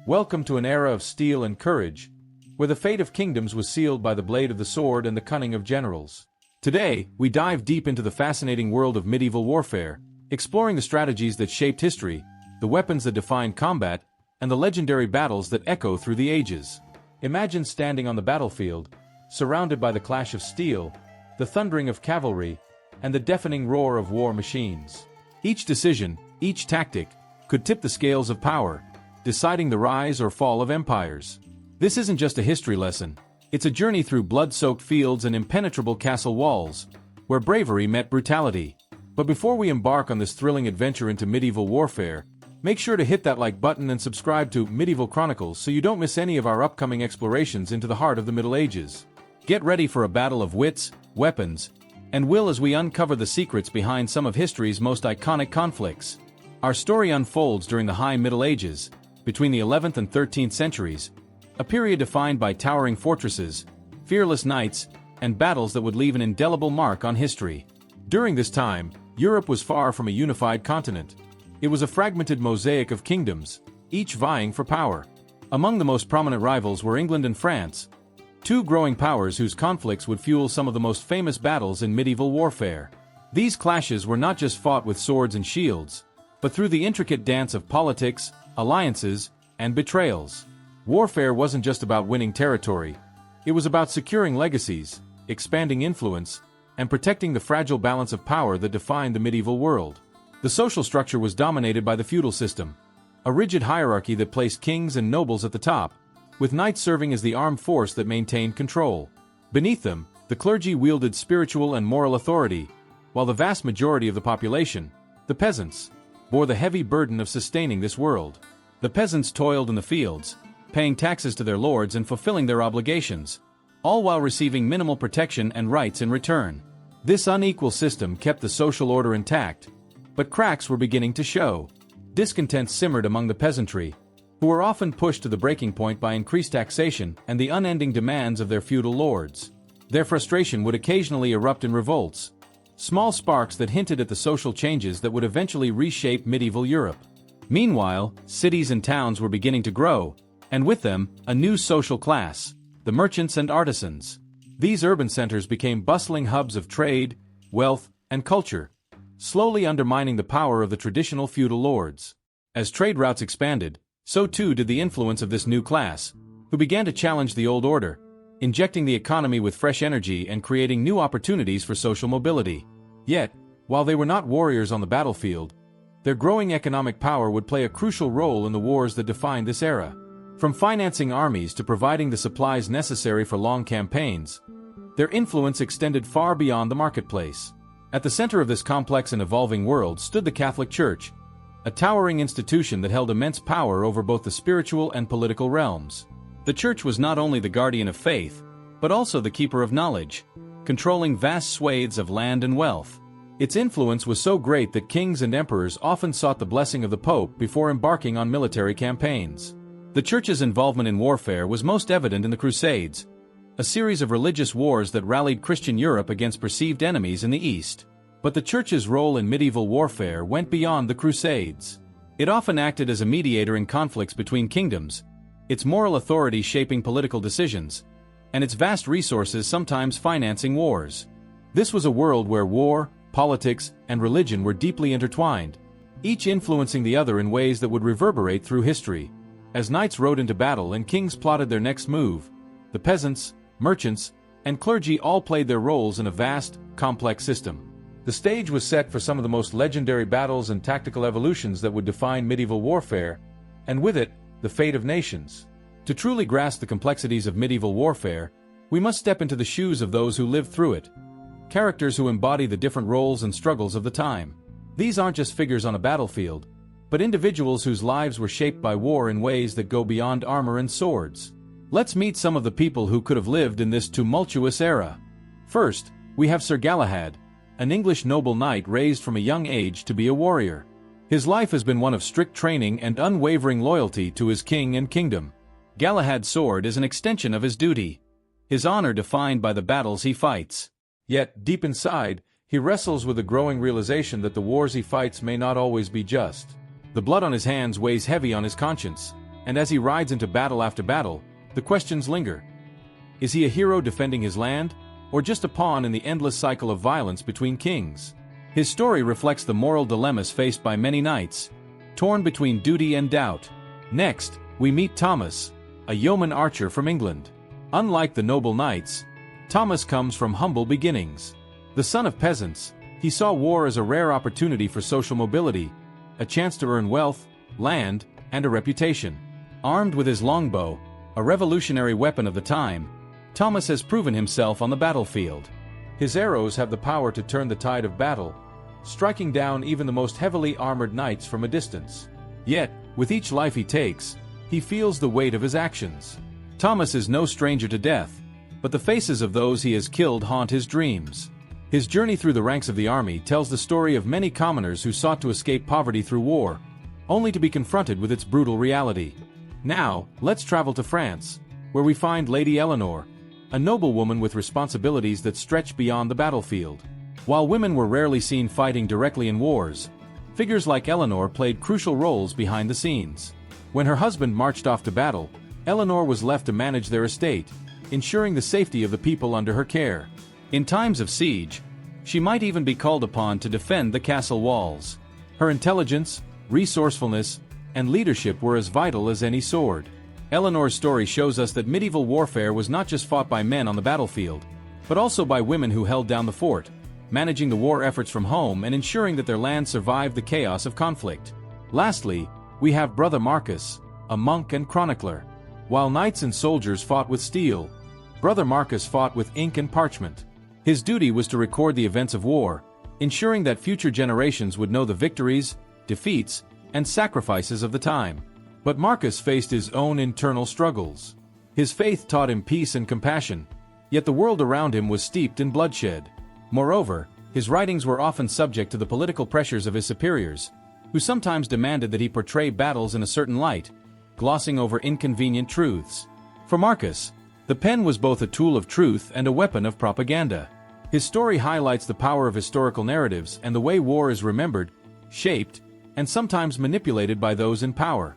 Welcome to an era of steel and courage, where the fate of kingdoms was sealed by the blade of the sword and the cunning of generals. Today, we dive deep into the fascinating world of medieval warfare, exploring the strategies that shaped history, the weapons that defined combat, and the legendary battles that echo through the ages. Imagine standing on the battlefield, surrounded by the clash of steel, the thundering of cavalry, and the deafening roar of war machines. Each decision, each tactic, could tip the scales of power, deciding the rise or fall of empires. This isn't just a history lesson, it's a journey through blood-soaked fields and impenetrable castle walls, where bravery met brutality. But before we embark on this thrilling adventure into medieval warfare, make sure to hit that like button and subscribe to Medieval Chronicles so you don't miss any of our upcoming explorations into the heart of the Middle Ages. Get ready for a battle of wits, weapons, and will as we uncover the secrets behind some of history's most iconic conflicts. Our story unfolds during the High Middle Ages, between the 11th and 13th centuries, a period defined by towering fortresses, fearless knights, and battles that would leave an indelible mark on history. During this time, Europe was far from a unified continent. It was a fragmented mosaic of kingdoms, each vying for power. Among the most prominent rivals were England and France, two growing powers whose conflicts would fuel some of the most famous battles in medieval warfare. These clashes were not just fought with swords and shields, but through the intricate dance of politics, alliances, and betrayals. Warfare wasn't just about winning territory, it was about securing legacies, expanding influence, and protecting the fragile balance of power that defined the medieval world. The social structure was dominated by the feudal system, a rigid hierarchy that placed kings and nobles at the top, with knights serving as the armed force that maintained control. Beneath them, the clergy wielded spiritual and moral authority, while the vast majority of the population, the peasants, bore the heavy burden of sustaining this world. The peasants toiled in the fields, paying taxes to their lords and fulfilling their obligations, all while receiving minimal protection and rights in return. This unequal system kept the social order intact, but cracks were beginning to show. Discontent simmered among the peasantry, who were often pushed to the breaking point by increased taxation and the unending demands of their feudal lords. Their frustration would occasionally erupt in revolts, small sparks that hinted at the social changes that would eventually reshape medieval Europe. Meanwhile, cities and towns were beginning to grow, and with them, a new social class, the merchants and artisans. These urban centers became bustling hubs of trade, wealth, and culture, slowly undermining the power of the traditional feudal lords. As trade routes expanded, so too did the influence of this new class, who began to challenge the old order, injecting the economy with fresh energy and creating new opportunities for social mobility. Yet, while they were not warriors on the battlefield, their growing economic power would play a crucial role in the wars that defined this era. From financing armies to providing the supplies necessary for long campaigns, their influence extended far beyond the marketplace. At the center of this complex and evolving world stood the Catholic Church, a towering institution that held immense power over both the spiritual and political realms. The Church was not only the guardian of faith, but also the keeper of knowledge, controlling vast swathes of land and wealth. Its influence was so great that kings and emperors often sought the blessing of the Pope before embarking on military campaigns. The Church's involvement in warfare was most evident in the Crusades, a series of religious wars that rallied Christian Europe against perceived enemies in the East. But the Church's role in medieval warfare went beyond the Crusades. It often acted as a mediator in conflicts between kingdoms, its moral authority shaping political decisions, and its vast resources sometimes financing wars. This was a world where war, politics, and religion were deeply intertwined, each influencing the other in ways that would reverberate through history. As knights rode into battle and kings plotted their next move, the peasants, merchants, and clergy all played their roles in a vast, complex system. The stage was set for some of the most legendary battles and tactical evolutions that would define medieval warfare, and with it, the fate of nations. To truly grasp the complexities of medieval warfare, we must step into the shoes of those who lived through it, characters who embody the different roles and struggles of the time. These aren't just figures on a battlefield, but individuals whose lives were shaped by war in ways that go beyond armor and swords. Let's meet some of the people who could have lived in this tumultuous era. First, we have Sir Galahad, an English noble knight raised from a young age to be a warrior. His life has been one of strict training and unwavering loyalty to his king and kingdom. Galahad's sword is an extension of his duty, his honor defined by the battles he fights. Yet, deep inside, he wrestles with a growing realization that the wars he fights may not always be just. The blood on his hands weighs heavy on his conscience, and as he rides into battle after battle, the questions linger. Is he a hero defending his land, or just a pawn in the endless cycle of violence between kings? His story reflects the moral dilemmas faced by many knights, torn between duty and doubt. Next, we meet Thomas, a yeoman archer from England. Unlike the noble knights, Thomas comes from humble beginnings. The son of peasants, he saw war as a rare opportunity for social mobility, a chance to earn wealth, land, and a reputation. Armed with his longbow, a revolutionary weapon of the time, Thomas has proven himself on the battlefield. His arrows have the power to turn the tide of battle, striking down even the most heavily armored knights from a distance. Yet, with each life he takes, he feels the weight of his actions. Thomas is no stranger to death, but the faces of those he has killed haunt his dreams. His journey through the ranks of the army tells the story of many commoners who sought to escape poverty through war, only to be confronted with its brutal reality. Now, let's travel to France, where we find Lady Eleanor, a noblewoman with responsibilities that stretch beyond the battlefield. While women were rarely seen fighting directly in wars, figures like Eleanor played crucial roles behind the scenes. When her husband marched off to battle, Eleanor was left to manage their estate, ensuring the safety of the people under her care. In times of siege, she might even be called upon to defend the castle walls. Her intelligence, resourcefulness, and leadership were as vital as any sword. Eleanor's story shows us that medieval warfare was not just fought by men on the battlefield, but also by women who held down the fort, managing the war efforts from home and ensuring that their land survived the chaos of conflict. Lastly, we have Brother Marcus, a monk and chronicler. While knights and soldiers fought with steel, Brother Marcus fought with ink and parchment. His duty was to record the events of war, ensuring that future generations would know the victories, defeats, and sacrifices of the time. But Marcus faced his own internal struggles. His faith taught him peace and compassion, yet the world around him was steeped in bloodshed. Moreover, his writings were often subject to the political pressures of his superiors, who sometimes demanded that he portray battles in a certain light, glossing over inconvenient truths. For Marcus, the pen was both a tool of truth and a weapon of propaganda. His story highlights the power of historical narratives and the way war is remembered, shaped, and sometimes manipulated by those in power.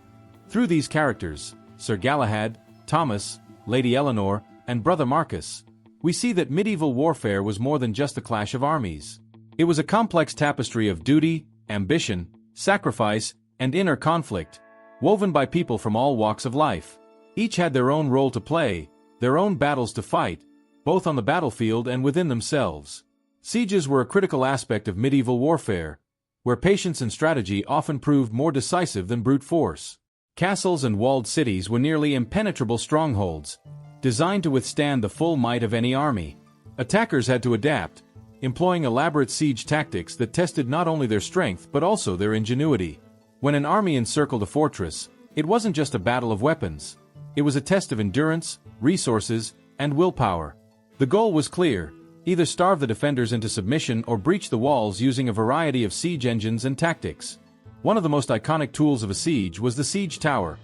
Through these characters, Sir Galahad, Thomas, Lady Eleanor, and Brother Marcus, we see that medieval warfare was more than just a clash of armies. It was a complex tapestry of duty, ambition, sacrifice, and inner conflict, woven by people from all walks of life. Each had their own role to play, their own battles to fight, both on the battlefield and within themselves. Sieges were a critical aspect of medieval warfare, where patience and strategy often proved more decisive than brute force. Castles and walled cities were nearly impenetrable strongholds, designed to withstand the full might of any army. Attackers had to adapt, employing elaborate siege tactics that tested not only their strength but also their ingenuity. When an army encircled a fortress, it wasn't just a battle of weapons. It was a test of endurance, resources, and willpower. The goal was clear: either starve the defenders into submission or breach the walls using a variety of siege engines and tactics. One of the most iconic tools of a siege was the siege tower,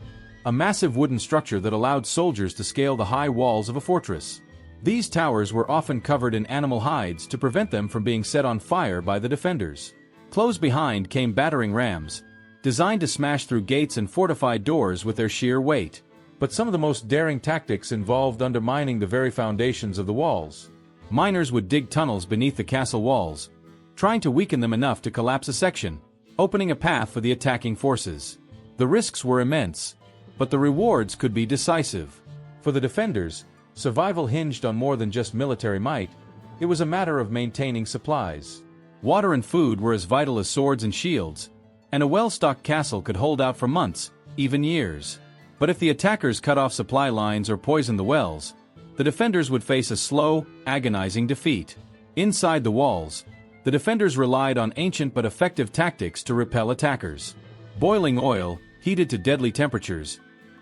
a massive wooden structure that allowed soldiers to scale the high walls of a fortress. These towers were often covered in animal hides to prevent them from being set on fire by the defenders. Close behind came battering rams, designed to smash through gates and fortified doors with their sheer weight. But some of the most daring tactics involved undermining the very foundations of the walls. Miners would dig tunnels beneath the castle walls, trying to weaken them enough to collapse a section, opening a path for the attacking forces. The risks were immense, but the rewards could be decisive. For the defenders, survival hinged on more than just military might. It was a matter of maintaining supplies. Water and food were as vital as swords and shields, and a well-stocked castle could hold out for months, even years. But if the attackers cut off supply lines or poisoned the wells, the defenders would face a slow, agonizing defeat. Inside the walls, the defenders relied on ancient but effective tactics to repel attackers. Boiling oil, heated to deadly temperatures,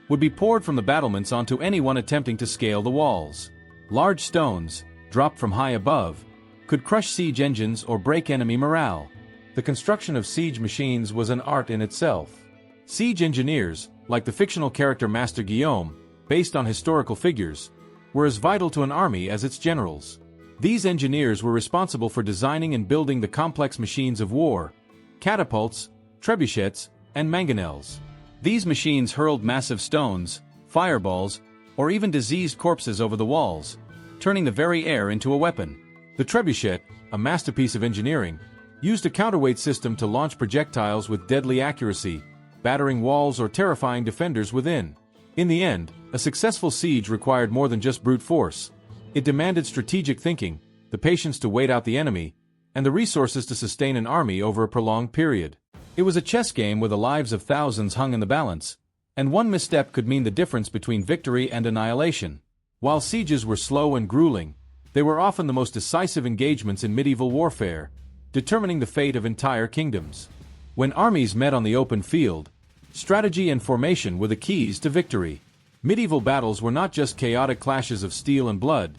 would be poured from the battlements onto anyone attempting to scale the walls. Large stones, dropped from high above, could crush siege engines or break enemy morale. The construction of siege machines was an art in itself. Siege engineers, like the fictional character Master Guillaume, based on historical figures, were as vital to an army as its generals. These engineers were responsible for designing and building the complex machines of war: catapults, trebuchets, and mangonels. These machines hurled massive stones, fireballs, or even diseased corpses over the walls, turning the very air into a weapon. The trebuchet, a masterpiece of engineering, used a counterweight system to launch projectiles with deadly accuracy, battering walls or terrifying defenders within. In the end, a successful siege required more than just brute force. It demanded strategic thinking, the patience to wait out the enemy, and the resources to sustain an army over a prolonged period. It was a chess game where the lives of thousands hung in the balance, and one misstep could mean the difference between victory and annihilation. While sieges were slow and grueling, they were often the most decisive engagements in medieval warfare, determining the fate of entire kingdoms. When armies met on the open field, strategy and formation were the keys to victory. Medieval battles were not just chaotic clashes of steel and blood.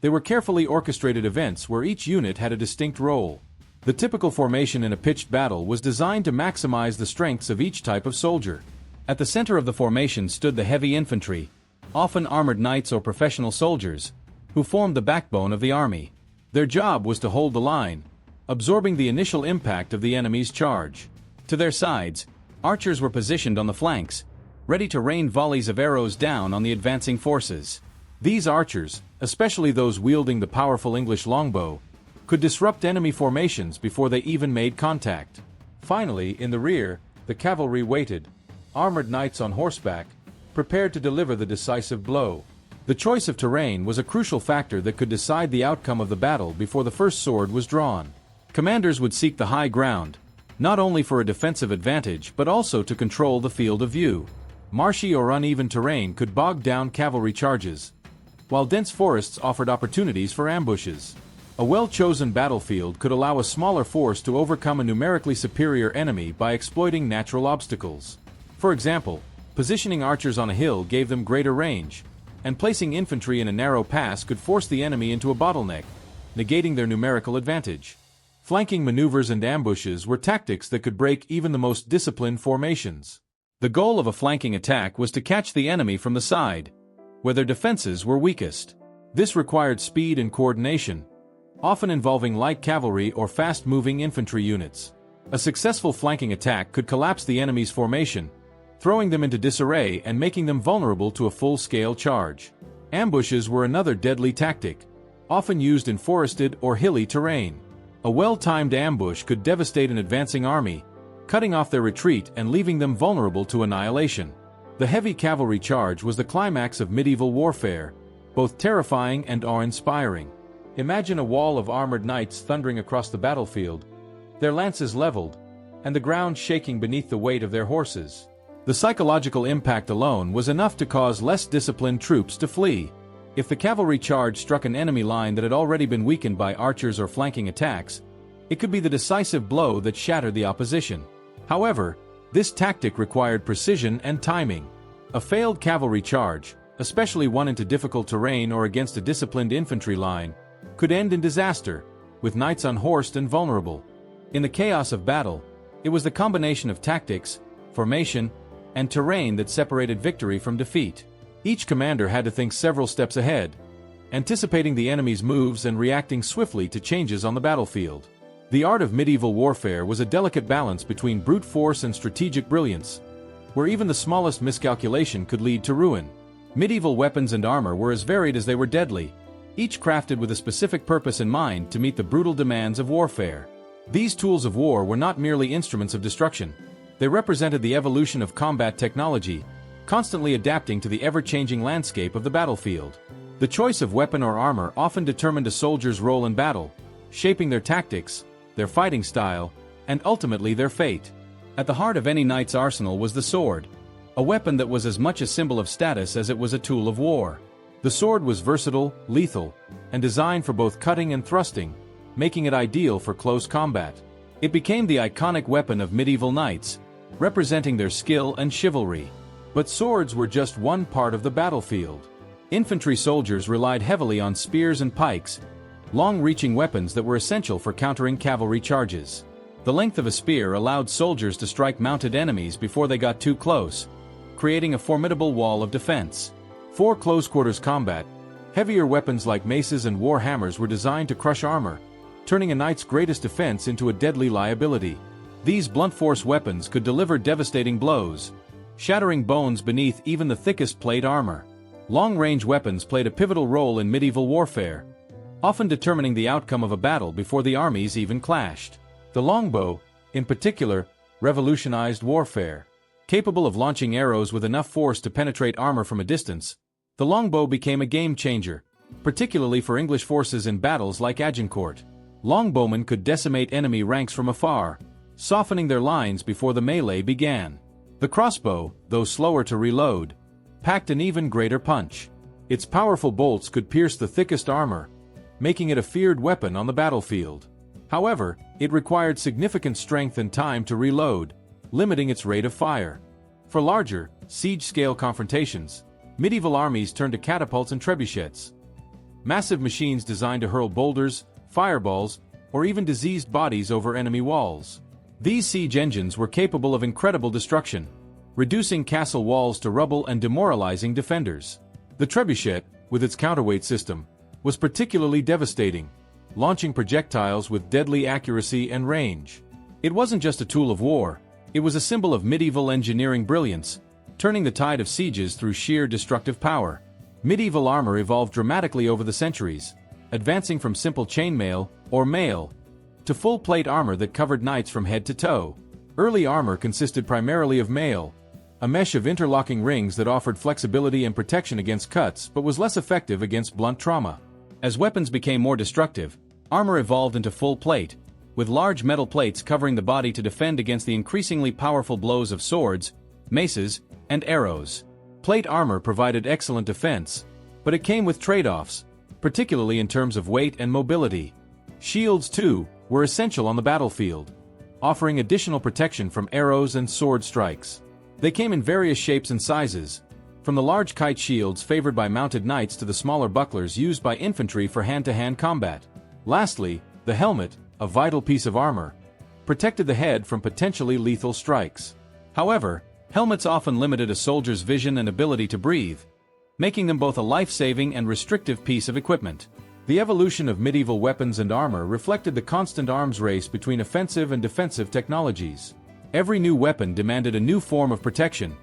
They were carefully orchestrated events where each unit had a distinct role. The typical formation in a pitched battle was designed to maximize the strengths of each type of soldier. At the center of the formation stood the heavy infantry, often armored knights or professional soldiers, who formed the backbone of the army. Their job was to hold the line, absorbing the initial impact of the enemy's charge. To their sides, archers were positioned on the flanks, ready to rain volleys of arrows down on the advancing forces. These archers, especially those wielding the powerful English longbow, could disrupt enemy formations before they even made contact. Finally, in the rear, the cavalry waited, armored knights on horseback, prepared to deliver the decisive blow. The choice of terrain was a crucial factor that could decide the outcome of the battle before the first sword was drawn. Commanders would seek the high ground, not only for a defensive advantage but also to control the field of view. Marshy or uneven terrain could bog down cavalry charges, while dense forests offered opportunities for ambushes. A well-chosen battlefield could allow a smaller force to overcome a numerically superior enemy by exploiting natural obstacles. For example, positioning archers on a hill gave them greater range, and placing infantry in a narrow pass could force the enemy into a bottleneck, negating their numerical advantage. Flanking maneuvers and ambushes were tactics that could break even the most disciplined formations. The goal of a flanking attack was to catch the enemy from the side, where their defenses were weakest. This required speed and coordination, often involving light cavalry or fast-moving infantry units. A successful flanking attack could collapse the enemy's formation, throwing them into disarray and making them vulnerable to a full-scale charge. Ambushes were another deadly tactic, often used in forested or hilly terrain. A well-timed ambush could devastate an advancing army, cutting off their retreat and leaving them vulnerable to annihilation. The heavy cavalry charge was the climax of medieval warfare, both terrifying and awe-inspiring. Imagine a wall of armored knights thundering across the battlefield, their lances leveled, and the ground shaking beneath the weight of their horses. The psychological impact alone was enough to cause less disciplined troops to flee. If the cavalry charge struck an enemy line that had already been weakened by archers or flanking attacks, it could be the decisive blow that shattered the opposition. However, this tactic required precision and timing. A failed cavalry charge, especially one into difficult terrain or against a disciplined infantry line, could end in disaster, with knights unhorsed and vulnerable. In the chaos of battle, it was the combination of tactics, formation, and terrain that separated victory from defeat. Each commander had to think several steps ahead, anticipating the enemy's moves and reacting swiftly to changes on the battlefield. The art of medieval warfare was a delicate balance between brute force and strategic brilliance, where even the smallest miscalculation could lead to ruin. Medieval weapons and armor were as varied as they were deadly, each crafted with a specific purpose in mind to meet the brutal demands of warfare. These tools of war were not merely instruments of destruction. They represented the evolution of combat technology, constantly adapting to the ever-changing landscape of the battlefield. The choice of weapon or armor often determined a soldier's role in battle, shaping their tactics, their fighting style, and ultimately their fate. At the heart of any knight's arsenal was the sword, a weapon that was as much a symbol of status as it was a tool of war. The sword was versatile, lethal, and designed for both cutting and thrusting, making it ideal for close combat. It became the iconic weapon of medieval knights, representing their skill and chivalry. But swords were just one part of the battlefield. Infantry soldiers relied heavily on spears and pikes, long-reaching weapons that were essential for countering cavalry charges. The length of a spear allowed soldiers to strike mounted enemies before they got too close, creating a formidable wall of defense. For close-quarters combat, heavier weapons like maces and war hammers were designed to crush armor, turning a knight's greatest defense into a deadly liability. These blunt-force weapons could deliver devastating blows, shattering bones beneath even the thickest plate armor. Long-range weapons played a pivotal role in medieval warfare, often determining the outcome of a battle before the armies even clashed. The longbow, in particular, revolutionized warfare. Capable of launching arrows with enough force to penetrate armor from a distance, the longbow became a game-changer, particularly for English forces in battles like Agincourt. Longbowmen could decimate enemy ranks from afar, softening their lines before the melee began. The crossbow, though slower to reload, packed an even greater punch. Its powerful bolts could pierce the thickest armor, making it a feared weapon on the battlefield. However, it required significant strength and time to reload, limiting its rate of fire. For larger, siege-scale confrontations, medieval armies turned to catapults and trebuchets. Massive machines designed to hurl boulders, fireballs, or even diseased bodies over enemy walls. These siege engines were capable of incredible destruction, reducing castle walls to rubble and demoralizing defenders. The trebuchet, with its counterweight system, was particularly devastating, launching projectiles with deadly accuracy and range. It wasn't just a tool of war, it was a symbol of medieval engineering brilliance, turning the tide of sieges through sheer destructive power. Medieval armor evolved dramatically over the centuries, advancing from simple chainmail, or mail, to full-plate armor that covered knights from head to toe. Early armor consisted primarily of mail, a mesh of interlocking rings that offered flexibility and protection against cuts but was less effective against blunt trauma. As weapons became more destructive, armor evolved into full plate, with large metal plates covering the body to defend against the increasingly powerful blows of swords, maces, and arrows. Plate armor provided excellent defense, but it came with trade-offs, particularly in terms of weight and mobility. Shields, too, were essential on the battlefield, offering additional protection from arrows and sword strikes. They came in various shapes and sizes, from the large kite shields favored by mounted knights to the smaller bucklers used by infantry for hand-to-hand combat. Lastly, the helmet, a vital piece of armor, protected the head from potentially lethal strikes. However, helmets often limited a soldier's vision and ability to breathe, making them both a life-saving and restrictive piece of equipment. The evolution of medieval weapons and armor reflected the constant arms race between offensive and defensive technologies. Every new weapon demanded a new form of protection,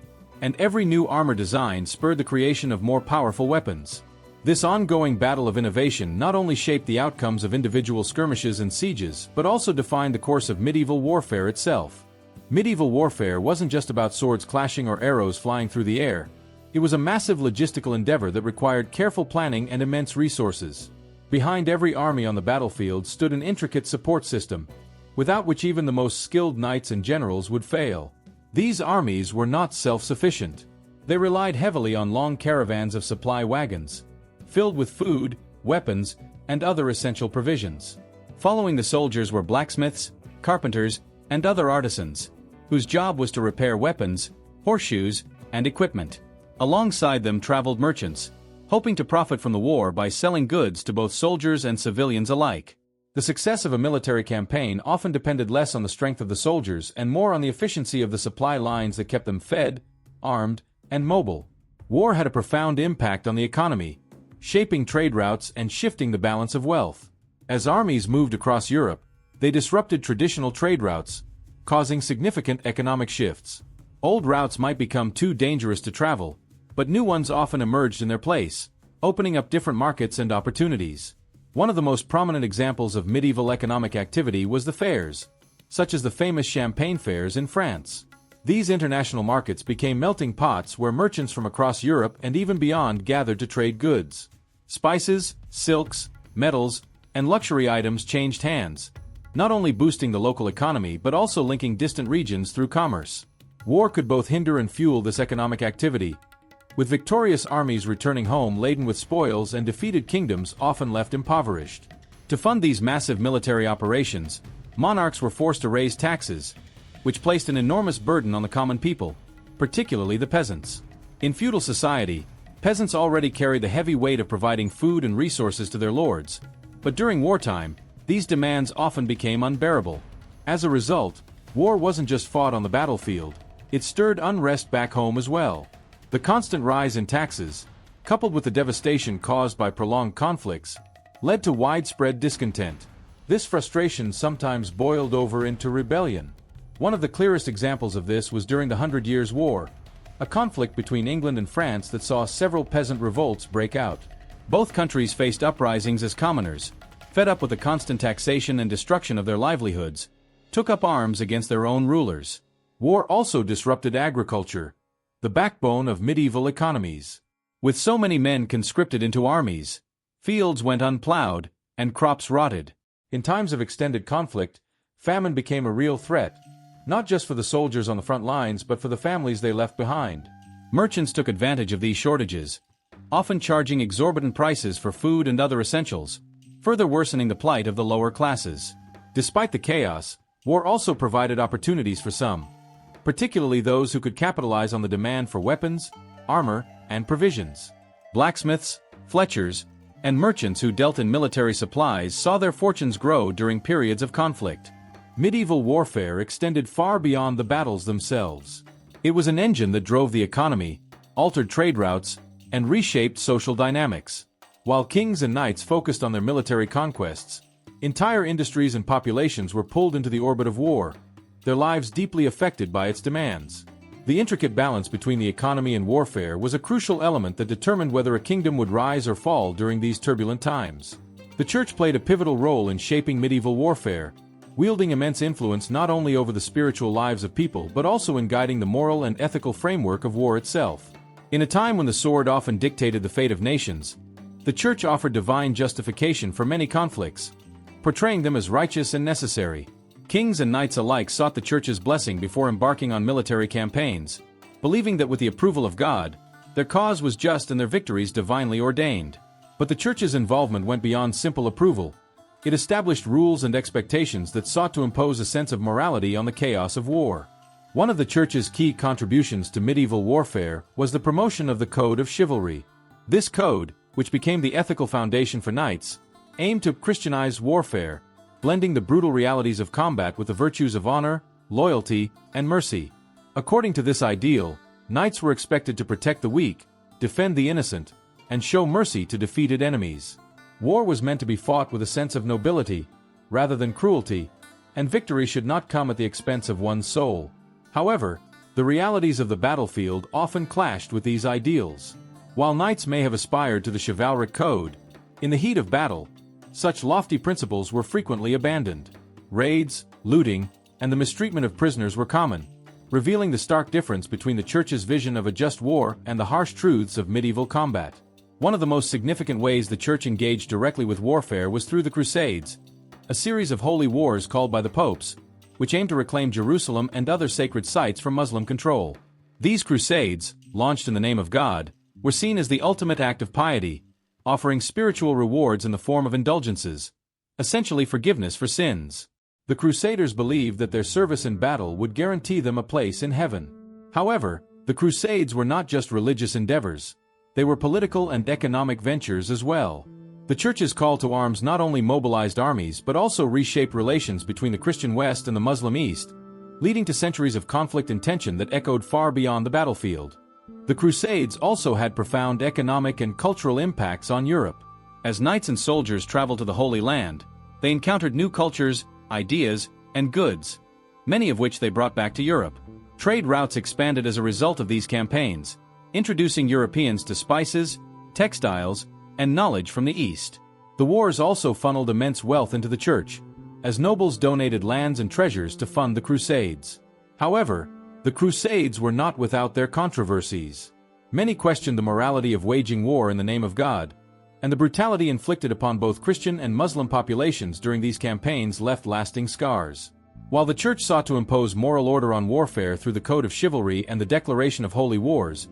and every new armor design spurred the creation of more powerful weapons. This ongoing battle of innovation not only shaped the outcomes of individual skirmishes and sieges, but also defined the course of medieval warfare itself. Medieval warfare wasn't just about swords clashing or arrows flying through the air. It was a massive logistical endeavor that required careful planning and immense resources. Behind every army on the battlefield stood an intricate support system, without which even the most skilled knights and generals would fail. These armies were not self-sufficient. They relied heavily on long caravans of supply wagons, filled with food, weapons, and other essential provisions. Following the soldiers were blacksmiths, carpenters, and other artisans, whose job was to repair weapons, horseshoes, and equipment. Alongside them traveled merchants, hoping to profit from the war by selling goods to both soldiers and civilians alike. The success of a military campaign often depended less on the strength of the soldiers and more on the efficiency of the supply lines that kept them fed, armed, and mobile. War had a profound impact on the economy, shaping trade routes and shifting the balance of wealth. As armies moved across Europe, they disrupted traditional trade routes, causing significant economic shifts. Old routes might become too dangerous to travel, but new ones often emerged in their place, opening up different markets and opportunities. One of the most prominent examples of medieval economic activity was the fairs, such as the famous Champagne fairs in France. These international markets became melting pots where merchants from across Europe and even beyond gathered to trade goods. Spices, silks, metals, and luxury items changed hands, not only boosting the local economy but also linking distant regions through commerce. War could both hinder and fuel this economic activity, with victorious armies returning home laden with spoils and defeated kingdoms often left impoverished. To fund these massive military operations, monarchs were forced to raise taxes, which placed an enormous burden on the common people, particularly the peasants. In feudal society, peasants already carried the heavy weight of providing food and resources to their lords, but during wartime, these demands often became unbearable. As a result, war wasn't just fought on the battlefield, it stirred unrest back home as well. The constant rise in taxes, coupled with the devastation caused by prolonged conflicts, led to widespread discontent. This frustration sometimes boiled over into rebellion. One of the clearest examples of this was during the 100 Years' War, a conflict between England and France that saw several peasant revolts break out. Both countries faced uprisings as commoners, fed up with the constant taxation and destruction of their livelihoods, took up arms against their own rulers. War also disrupted agriculture, the backbone of medieval economies. With so many men conscripted into armies, fields went unplowed, and crops rotted. In times of extended conflict, famine became a real threat, not just for the soldiers on the front lines but for the families they left behind. Merchants took advantage of these shortages, often charging exorbitant prices for food and other essentials, further worsening the plight of the lower classes. Despite the chaos, war also provided opportunities for some, particularly those who could capitalize on the demand for weapons, armor, and provisions. Blacksmiths, fletchers, and merchants who dealt in military supplies saw their fortunes grow during periods of conflict. Medieval warfare extended far beyond the battles themselves. It was an engine that drove the economy, altered trade routes, and reshaped social dynamics. While kings and knights focused on their military conquests, entire industries and populations were pulled into the orbit of war, their lives deeply affected by its demands. The intricate balance between the economy and warfare was a crucial element that determined whether a kingdom would rise or fall during these turbulent times. The Church played a pivotal role in shaping medieval warfare, wielding immense influence not only over the spiritual lives of people but also in guiding the moral and ethical framework of war itself. In a time when the sword often dictated the fate of nations, the Church offered divine justification for many conflicts, portraying them as righteous and necessary. Kings and knights alike sought the Church's blessing before embarking on military campaigns, believing that with the approval of God, their cause was just and their victories divinely ordained. But the Church's involvement went beyond simple approval. It established rules and expectations that sought to impose a sense of morality on the chaos of war. One of the Church's key contributions to medieval warfare was the promotion of the Code of Chivalry. This code, which became the ethical foundation for knights, aimed to Christianize warfare, blending the brutal realities of combat with the virtues of honor, loyalty, and mercy. According to this ideal, knights were expected to protect the weak, defend the innocent, and show mercy to defeated enemies. War was meant to be fought with a sense of nobility, rather than cruelty, and victory should not come at the expense of one's soul. However, the realities of the battlefield often clashed with these ideals. While knights may have aspired to the chivalric code, in the heat of battle, such lofty principles were frequently abandoned. Raids, looting, and the mistreatment of prisoners were common, revealing the stark difference between the Church's vision of a just war and the harsh truths of medieval combat. One of the most significant ways the Church engaged directly with warfare was through the Crusades, a series of holy wars called by the popes, which aimed to reclaim Jerusalem and other sacred sites from Muslim control. These crusades, launched in the name of God, were seen as the ultimate act of piety, offering spiritual rewards in the form of indulgences, essentially forgiveness for sins. The Crusaders believed that their service in battle would guarantee them a place in heaven. However, the Crusades were not just religious endeavors. They were political and economic ventures as well. The Church's call to arms not only mobilized armies but also reshaped relations between the Christian West and the Muslim East, leading to centuries of conflict and tension that echoed far beyond the battlefield. The Crusades also had profound economic and cultural impacts on Europe. As knights and soldiers traveled to the Holy Land, they encountered new cultures, ideas, and goods, many of which they brought back to Europe. Trade routes expanded as a result of these campaigns, introducing Europeans to spices, textiles, and knowledge from the East. The wars also funneled immense wealth into the Church, as nobles donated lands and treasures to fund the Crusades. However, the Crusades were not without their controversies. Many questioned the morality of waging war in the name of God, and the brutality inflicted upon both Christian and Muslim populations during these campaigns left lasting scars. While the Church sought to impose moral order on warfare through the Code of Chivalry and the declaration of holy wars,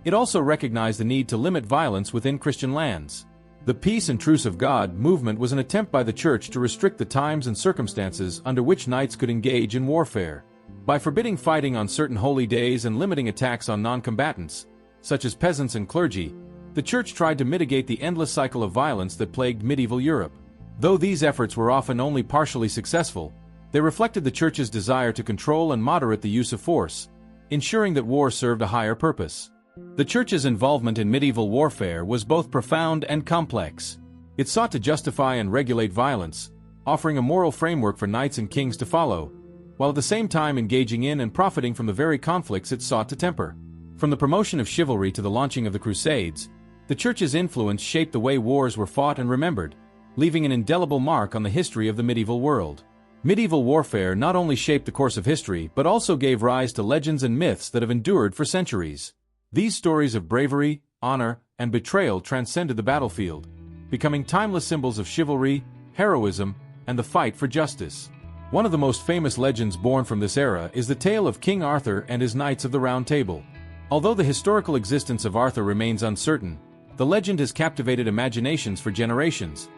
it also recognized the need to limit violence within Christian lands. The Peace and Truce of God movement was an attempt by the Church to restrict the times and circumstances under which knights could engage in warfare. By forbidding fighting on certain holy days and limiting attacks on non-combatants, such as peasants and clergy, the Church tried to mitigate the endless cycle of violence that plagued medieval Europe. Though these efforts were often only partially successful, they reflected the Church's desire to control and moderate the use of force, ensuring that war served a higher purpose. The Church's involvement in medieval warfare was both profound and complex. It sought to justify and regulate violence, offering a moral framework for knights and kings to follow, while at the same time engaging in and profiting from the very conflicts it sought to temper. From the promotion of chivalry to the launching of the Crusades, the Church's influence shaped the way wars were fought and remembered, leaving an indelible mark on the history of the medieval world. Medieval warfare not only shaped the course of history but also gave rise to legends and myths that have endured for centuries. These stories of bravery, honor, and betrayal transcended the battlefield, becoming timeless symbols of chivalry, heroism, and the fight for justice. One of the most famous legends born from this era is the tale of King Arthur and his Knights of the Round Table. Although the historical existence of Arthur remains uncertain, the legend has captivated imaginations for generations,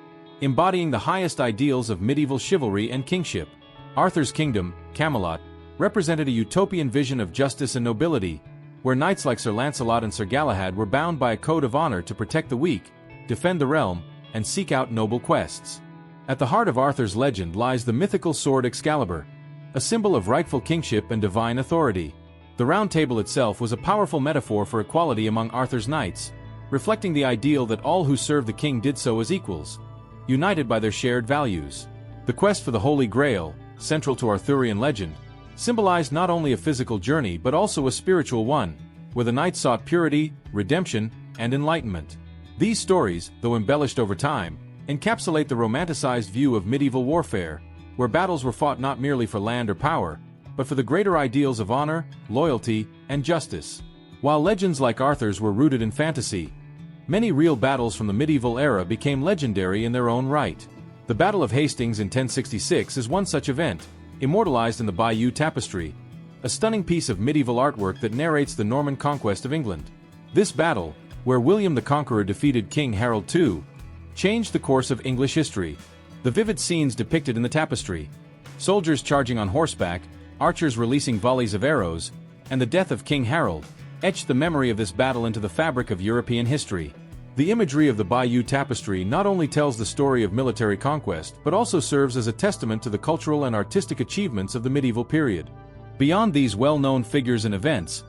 embodying the highest ideals of medieval chivalry and kingship. Arthur's kingdom, Camelot, represented a utopian vision of justice and nobility, where knights like Sir Lancelot and Sir Galahad were bound by a code of honor to protect the weak, defend the realm, and seek out noble quests. At the heart of Arthur's legend lies the mythical sword Excalibur, a symbol of rightful kingship and divine authority. The Round Table itself was a powerful metaphor for equality among Arthur's knights, reflecting the ideal that all who served the king did so as equals, united by their shared values. The quest for the Holy Grail, central to Arthurian legend, symbolized not only a physical journey but also a spiritual one, where the knights sought purity, redemption, and enlightenment. These stories, though embellished over time, encapsulate the romanticized view of medieval warfare, where battles were fought not merely for land or power, but for the greater ideals of honor, loyalty, and justice. While legends like Arthur's were rooted in fantasy, many real battles from the medieval era became legendary in their own right. The Battle of Hastings in 1066 is one such event, immortalized in the Bayeux Tapestry, a stunning piece of medieval artwork that narrates the Norman conquest of England. This battle, where William the Conqueror defeated King Harold II, changed the course of English history. The vivid scenes depicted in the tapestry, soldiers charging on horseback, archers releasing volleys of arrows, and the death of King Harold, etched the memory of this battle into the fabric of European history. The imagery of the Bayeux Tapestry not only tells the story of military conquest but also serves as a testament to the cultural and artistic achievements of the medieval period. Beyond these well-known figures and events,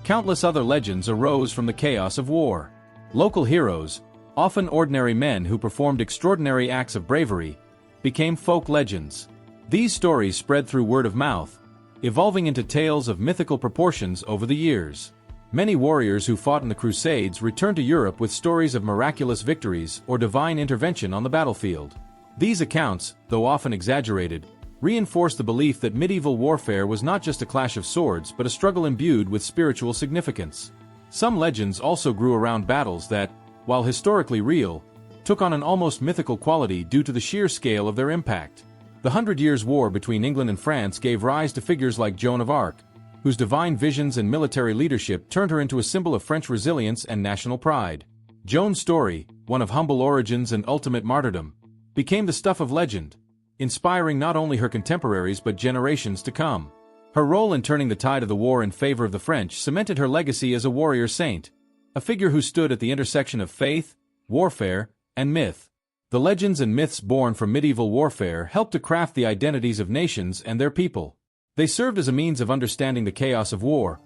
countless other legends arose from the chaos of war. Local heroes, often ordinary men who performed extraordinary acts of bravery, became folk legends. These stories spread through word of mouth, evolving into tales of mythical proportions over the years. Many warriors who fought in the Crusades returned to Europe with stories of miraculous victories or divine intervention on the battlefield. These accounts, though often exaggerated, reinforce the belief that medieval warfare was not just a clash of swords but a struggle imbued with spiritual significance. Some legends also grew around battles that, while historically real, took on an almost mythical quality due to the sheer scale of their impact. The 100 Years' War between England and France gave rise to figures like Joan of Arc, whose divine visions and military leadership turned her into a symbol of French resilience and national pride. Joan's story, one of humble origins and ultimate martyrdom, became the stuff of legend, inspiring not only her contemporaries but generations to come. Her role in turning the tide of the war in favor of the French cemented her legacy as a warrior saint, a figure who stood at the intersection of faith, warfare, and myth. The legends and myths born from medieval warfare helped to craft the identities of nations and their people. They served as a means of understanding the chaos of war,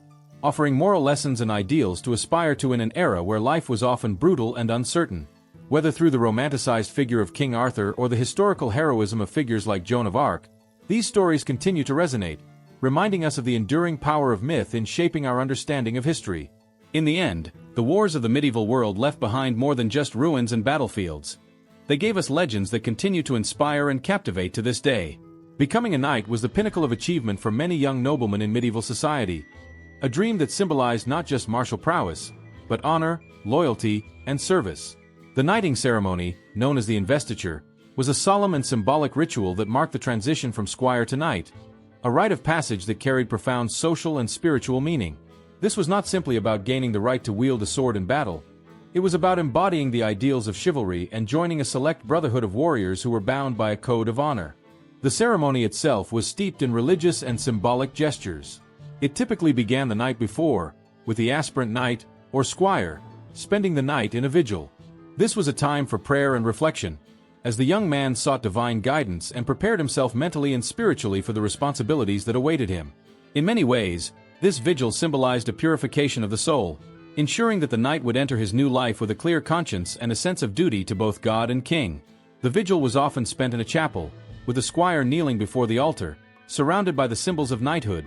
offering moral lessons and ideals to aspire to in an era where life was often brutal and uncertain. Whether through the romanticized figure of King Arthur or the historical heroism of figures like Joan of Arc, these stories continue to resonate, reminding us of the enduring power of myth in shaping our understanding of history. In the end, the wars of the medieval world left behind more than just ruins and battlefields. They gave us legends that continue to inspire and captivate to this day. Becoming a knight was the pinnacle of achievement for many young noblemen in medieval society, a dream that symbolized not just martial prowess, but honor, loyalty, and service. The knighting ceremony, known as the investiture, was a solemn and symbolic ritual that marked the transition from squire to knight, a rite of passage that carried profound social and spiritual meaning. This was not simply about gaining the right to wield a sword in battle. It was about embodying the ideals of chivalry and joining a select brotherhood of warriors who were bound by a code of honor. The ceremony itself was steeped in religious and symbolic gestures. It typically began the night before, with the aspirant knight, or squire, spending the night in a vigil. This was a time for prayer and reflection, as the young man sought divine guidance and prepared himself mentally and spiritually for the responsibilities that awaited him. In many ways, this vigil symbolized a purification of the soul, ensuring that the knight would enter his new life with a clear conscience and a sense of duty to both God and king. The vigil was often spent in a chapel, with the squire kneeling before the altar, surrounded by the symbols of knighthood,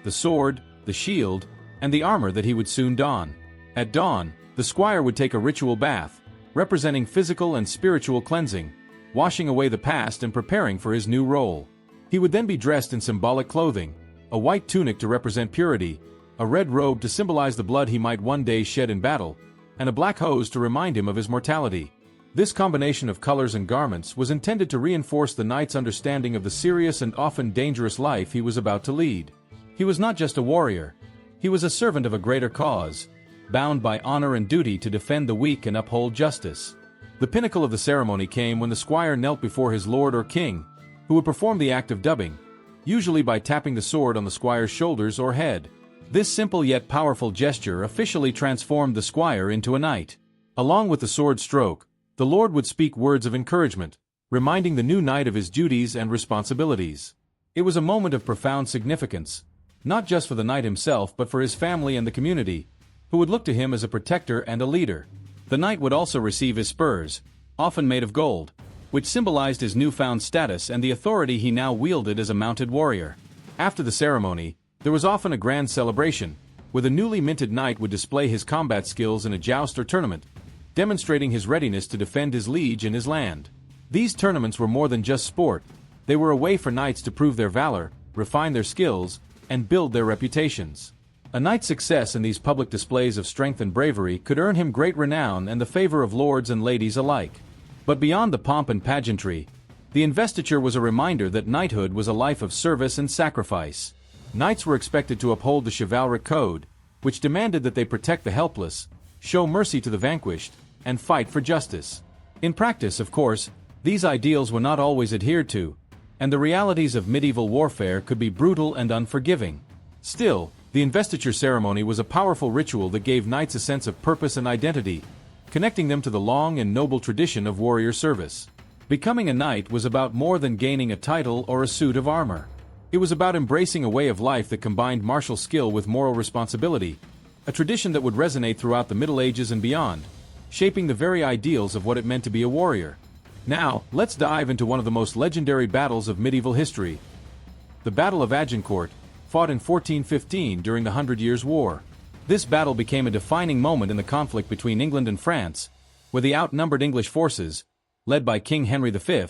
the sword, the shield, and the armor that he would soon don. At dawn, the squire would take a ritual bath, representing physical and spiritual cleansing, washing away the past and preparing for his new role. He would then be dressed in symbolic clothing, a white tunic to represent purity, a red robe to symbolize the blood he might one day shed in battle, and a black hose to remind him of his mortality. This combination of colors and garments was intended to reinforce the knight's understanding of the serious and often dangerous life he was about to lead. He was not just a warrior. He was a servant of a greater cause, bound by honor and duty to defend the weak and uphold justice. The pinnacle of the ceremony came when the squire knelt before his lord or king, who would perform the act of dubbing, usually by tapping the sword on the squire's shoulders or head. This simple yet powerful gesture officially transformed the squire into a knight. Along with the sword stroke, the lord would speak words of encouragement, reminding the new knight of his duties and responsibilities. It was a moment of profound significance, not just for the knight himself but for his family and the community, who would look to him as a protector and a leader. The knight would also receive his spurs, often made of gold, which symbolized his newfound status and the authority he now wielded as a mounted warrior. After the ceremony, there was often a grand celebration, where the newly minted knight would display his combat skills in a joust or tournament, demonstrating his readiness to defend his liege and his land. These tournaments were more than just sport. They were a way for knights to prove their valor, refine their skills, and build their reputations. A knight's success in these public displays of strength and bravery could earn him great renown and the favor of lords and ladies alike. But beyond the pomp and pageantry, the investiture was a reminder that knighthood was a life of service and sacrifice. Knights were expected to uphold the chivalric code, which demanded that they protect the helpless, show mercy to the vanquished, and fight for justice. In practice, of course, these ideals were not always adhered to, and the realities of medieval warfare could be brutal and unforgiving. Still, the investiture ceremony was a powerful ritual that gave knights a sense of purpose and identity, connecting them to the long and noble tradition of warrior service. Becoming a knight was about more than gaining a title or a suit of armor. It was about embracing a way of life that combined martial skill with moral responsibility, a tradition that would resonate throughout the Middle Ages and beyond, shaping the very ideals of what it meant to be a warrior. Now, let's dive into one of the most legendary battles of medieval history, the Battle of Agincourt, fought in 1415 during the Hundred Years' War. This battle became a defining moment in the conflict between England and France, where the outnumbered English forces, led by King Henry V,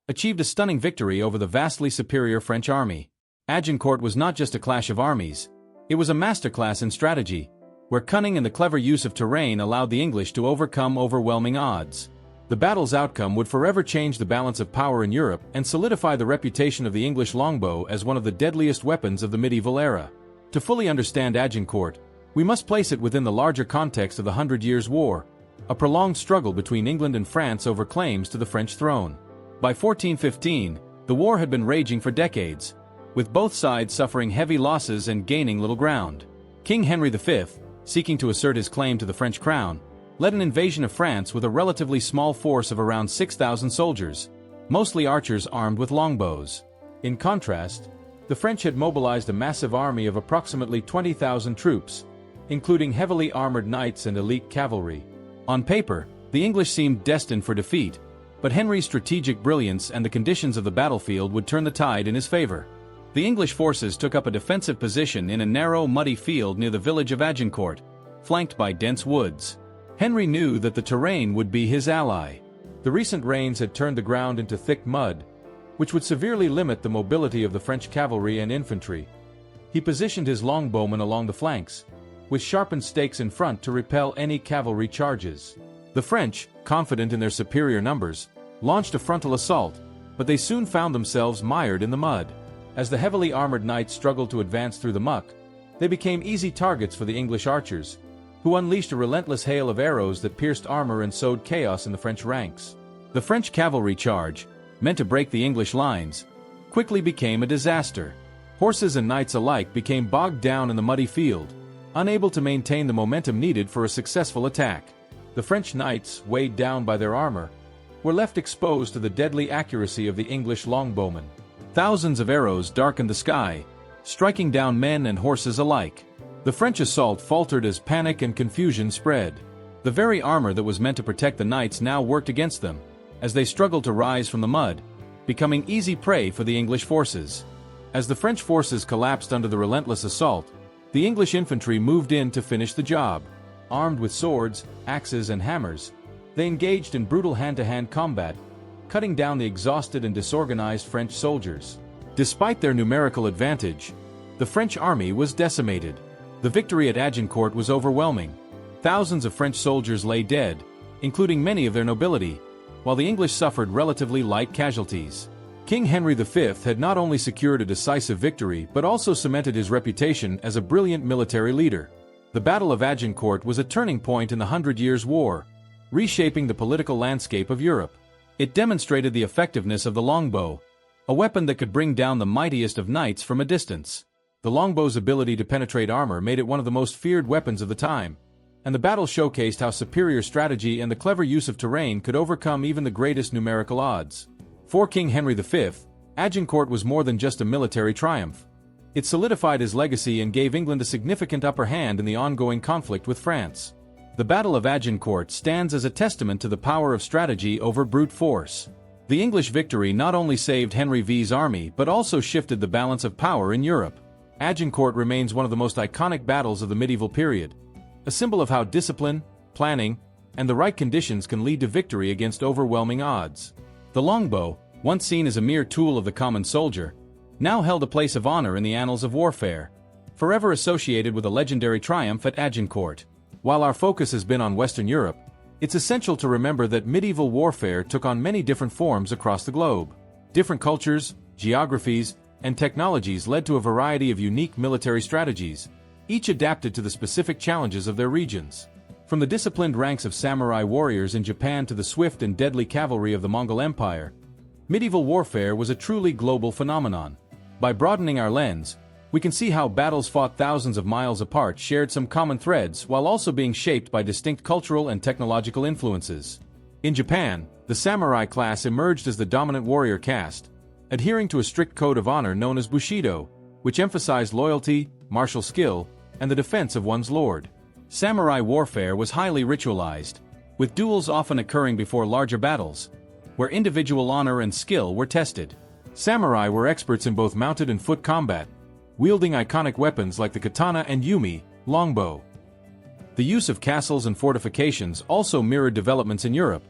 achieved a stunning victory over the vastly superior French army. Agincourt was not just a clash of armies, it was a masterclass in strategy, where cunning and the clever use of terrain allowed the English to overcome overwhelming odds. The battle's outcome would forever change the balance of power in Europe and solidify the reputation of the English longbow as one of the deadliest weapons of the medieval era. To fully understand Agincourt, we must place it within the larger context of the Hundred Years' War, a prolonged struggle between England and France over claims to the French throne. By 1415, the war had been raging for decades, with both sides suffering heavy losses and gaining little ground. King Henry V, seeking to assert his claim to the French crown, led an invasion of France with a relatively small force of around 6,000 soldiers, mostly archers armed with longbows. In contrast, the French had mobilized a massive army of approximately 20,000 troops, including heavily armored knights and elite cavalry. On paper, the English seemed destined for defeat, but Henry's strategic brilliance and the conditions of the battlefield would turn the tide in his favor. The English forces took up a defensive position in a narrow, muddy field near the village of Agincourt, flanked by dense woods. Henry knew that the terrain would be his ally. The recent rains had turned the ground into thick mud, which would severely limit the mobility of the French cavalry and infantry. He positioned his longbowmen along the flanks, with sharpened stakes in front to repel any cavalry charges. The French, confident in their superior numbers, launched a frontal assault, but they soon found themselves mired in the mud. As the heavily armored knights struggled to advance through the muck, they became easy targets for the English archers, who unleashed a relentless hail of arrows that pierced armor and sowed chaos in the French ranks. The French cavalry charge, meant to break the English lines, quickly became a disaster. Horses and knights alike became bogged down in the muddy field, unable to maintain the momentum needed for a successful attack. The French knights, weighed down by their armor, were left exposed to the deadly accuracy of the English longbowmen. Thousands of arrows darkened the sky, striking down men and horses alike. The French assault faltered as panic and confusion spread. The very armor that was meant to protect the knights now worked against them, as they struggled to rise from the mud, becoming easy prey for the English forces. As the French forces collapsed under the relentless assault, The English infantry moved in to finish the job. Armed with swords, axes and hammers, they engaged in brutal hand-to-hand combat, cutting down the exhausted and disorganized French soldiers. Despite their numerical advantage, the French army was decimated. The victory at Agincourt was overwhelming. Thousands of French soldiers lay dead, including many of their nobility, while the English suffered relatively light casualties. King Henry V had not only secured a decisive victory but also cemented his reputation as a brilliant military leader. The Battle of Agincourt was a turning point in the Hundred Years' War, reshaping the political landscape of Europe. It demonstrated the effectiveness of the longbow, a weapon that could bring down the mightiest of knights from a distance. The longbow's ability to penetrate armor made it one of the most feared weapons of the time, and the battle showcased how superior strategy and the clever use of terrain could overcome even the greatest numerical odds. For King Henry V, Agincourt was more than just a military triumph. It solidified his legacy and gave England a significant upper hand in the ongoing conflict with France. The Battle of Agincourt stands as a testament to the power of strategy over brute force. The English victory not only saved Henry V's army but also shifted the balance of power in Europe. Agincourt remains one of the most iconic battles of the medieval period, a symbol of how discipline, planning, and the right conditions can lead to victory against overwhelming odds. The longbow, once seen as a mere tool of the common soldier, now held a place of honor in the annals of warfare, forever associated with a legendary triumph at Agincourt. While our focus has been on Western Europe, it's essential to remember that medieval warfare took on many different forms across the globe. Different cultures, geographies, and technologies led to a variety of unique military strategies, each adapted to the specific challenges of their regions. From the disciplined ranks of samurai warriors in Japan to the swift and deadly cavalry of the Mongol Empire, medieval warfare was a truly global phenomenon. By broadening our lens, we can see how battles fought thousands of miles apart shared some common threads while also being shaped by distinct cultural and technological influences. In Japan, the samurai class emerged as the dominant warrior caste, adhering to a strict code of honor known as Bushido, which emphasized loyalty, martial skill, and the defense of one's lord. Samurai warfare was highly ritualized, with duels often occurring before larger battles, where individual honor and skill were tested. Samurai were experts in both mounted and foot combat, wielding iconic weapons like the katana and yumi, longbow. The use of castles and fortifications also mirrored developments in Europe,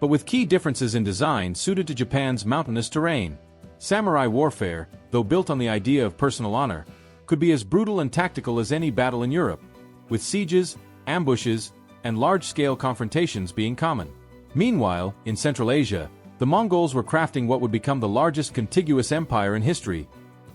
but with key differences in design suited to Japan's mountainous terrain. Samurai warfare, though built on the idea of personal honor, could be as brutal and tactical as any battle in Europe, with sieges, ambushes, and large-scale confrontations being common. Meanwhile, in Central Asia, the Mongols were crafting what would become the largest contiguous empire in history,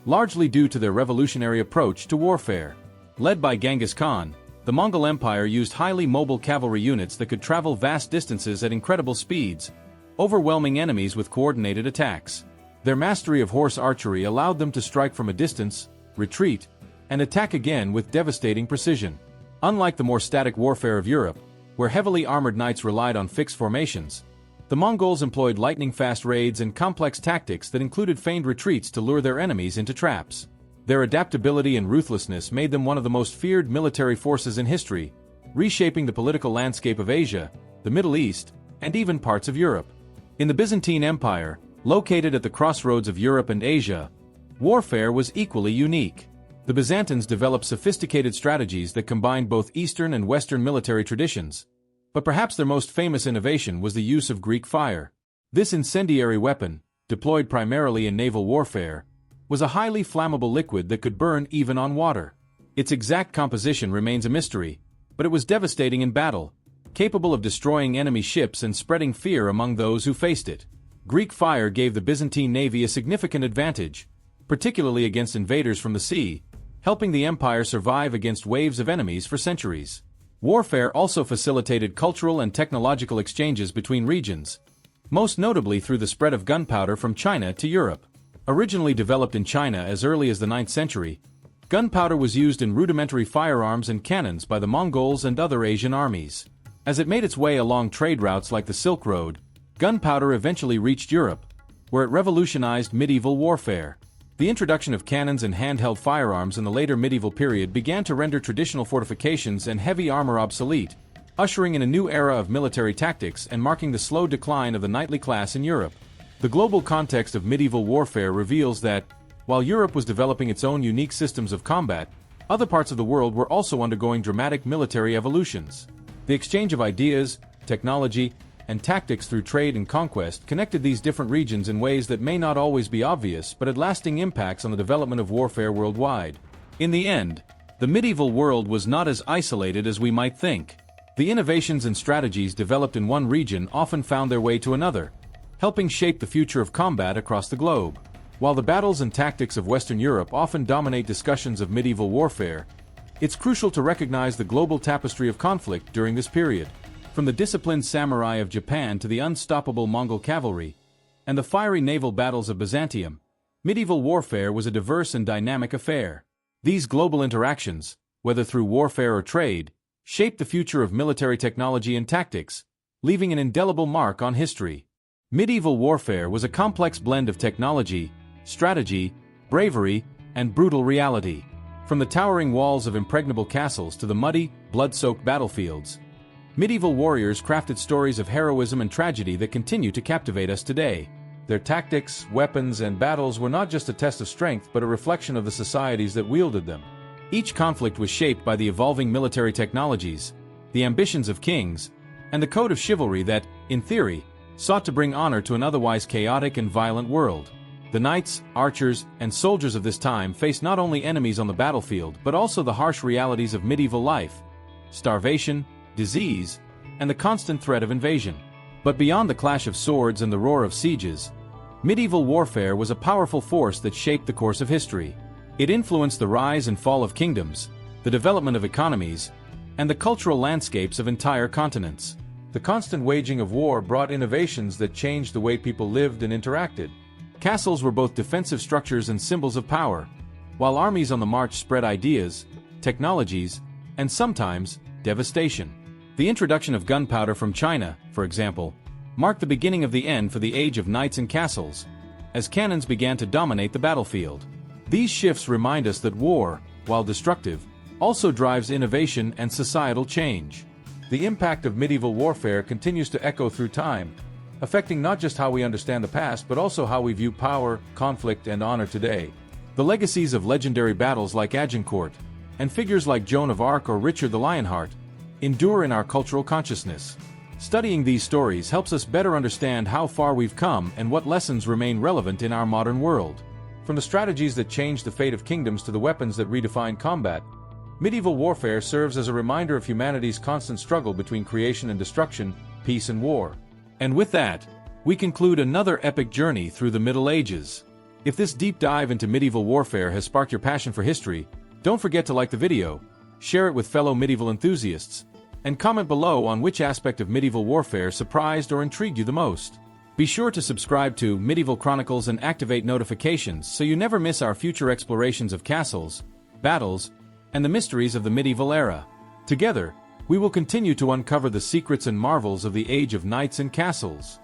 largely due to their revolutionary approach to warfare. Led by Genghis Khan, the Mongol Empire used highly mobile cavalry units that could travel vast distances at incredible speeds, overwhelming enemies with coordinated attacks. Their mastery of horse archery allowed them to strike from a distance, retreat, and attack again with devastating precision. Unlike the more static warfare of Europe, where heavily armored knights relied on fixed formations, the Mongols employed lightning-fast raids and complex tactics that included feigned retreats to lure their enemies into traps. Their adaptability and ruthlessness made them one of the most feared military forces in history, reshaping the political landscape of Asia, the Middle East, and even parts of Europe. In the Byzantine Empire, located at the crossroads of Europe and Asia, warfare was equally unique. The Byzantines developed sophisticated strategies that combined both Eastern and Western military traditions. But perhaps their most famous innovation was the use of Greek fire. This incendiary weapon, deployed primarily in naval warfare, was a highly flammable liquid that could burn even on water. Its exact composition remains a mystery, but it was devastating in battle, capable of destroying enemy ships and spreading fear among those who faced it. Greek fire gave the Byzantine navy a significant advantage, particularly against invaders from the sea, helping the empire survive against waves of enemies for centuries. Warfare also facilitated cultural and technological exchanges between regions, most notably through the spread of gunpowder from China to Europe. Originally developed in China as early as the 9th century, gunpowder was used in rudimentary firearms and cannons by the Mongols and other Asian armies. As it made its way along trade routes like the Silk Road, gunpowder eventually reached Europe, where it revolutionized medieval warfare. The introduction of cannons and handheld firearms in the later medieval period began to render traditional fortifications and heavy armor obsolete, ushering in a new era of military tactics and marking the slow decline of the knightly class in Europe. The global context of medieval warfare reveals that, while Europe was developing its own unique systems of combat, Other parts of the world were also undergoing dramatic military evolutions. The exchange of ideas, technology, and tactics through trade and conquest connected these different regions in ways that may not always be obvious but had lasting impacts on the development of warfare worldwide. In the end, the medieval world was not as isolated as we might think. The innovations and strategies developed in one region often found their way to another, helping shape the future of combat across the globe. While the battles and tactics of Western Europe often dominate discussions of medieval warfare, it's crucial to recognize the global tapestry of conflict during this period. From the disciplined samurai of Japan to the unstoppable Mongol cavalry, and the fiery naval battles of Byzantium, medieval warfare was a diverse and dynamic affair. These global interactions, whether through warfare or trade, shaped the future of military technology and tactics, leaving an indelible mark on history. Medieval warfare was a complex blend of technology, strategy, bravery, and brutal reality. From the towering walls of impregnable castles to the muddy, blood-soaked battlefields, medieval warriors crafted stories of heroism and tragedy that continue to captivate us today. Their tactics, weapons, and battles were not just a test of strength but a reflection of the societies that wielded them. Each conflict was shaped by the evolving military technologies, the ambitions of kings, and the code of chivalry that, in theory, sought to bring honor to an otherwise chaotic and violent world. The knights, archers, and soldiers of this time faced not only enemies on the battlefield but also the harsh realities of medieval life: starvation, disease, and the constant threat of invasion. But beyond the clash of swords and the roar of sieges, medieval warfare was a powerful force that shaped the course of history. It influenced the rise and fall of kingdoms, the development of economies, and the cultural landscapes of entire continents. The constant waging of war brought innovations that changed the way people lived and interacted. Castles were both defensive structures and symbols of power, while armies on the march spread ideas, technologies, and sometimes devastation. The introduction of gunpowder from China, for example, marked the beginning of the end for the age of knights and castles, as cannons began to dominate the battlefield. These shifts remind us that war, while destructive, also drives innovation and societal change. The impact of medieval warfare continues to echo through time, affecting not just how we understand the past but also how we view power, conflict, and honor today. The legacies of legendary battles like Agincourt, and figures like Joan of Arc or Richard the Lionheart, endure in our cultural consciousness. Studying these stories helps us better understand how far we've come and what lessons remain relevant in our modern world. From the strategies that changed the fate of kingdoms to the weapons that redefined combat, medieval warfare serves as a reminder of humanity's constant struggle between creation and destruction, peace and war. And with that, we conclude another epic journey through the Middle Ages. If this deep dive into medieval warfare has sparked your passion for history, don't forget to like the video, share it with fellow medieval enthusiasts, and comment below on which aspect of medieval warfare surprised or intrigued you the most. Be sure to subscribe to Medieval Chronicles and activate notifications so you never miss our future explorations of castles, battles, and the mysteries of the medieval era. Together, we will continue to uncover the secrets and marvels of the age of knights and castles.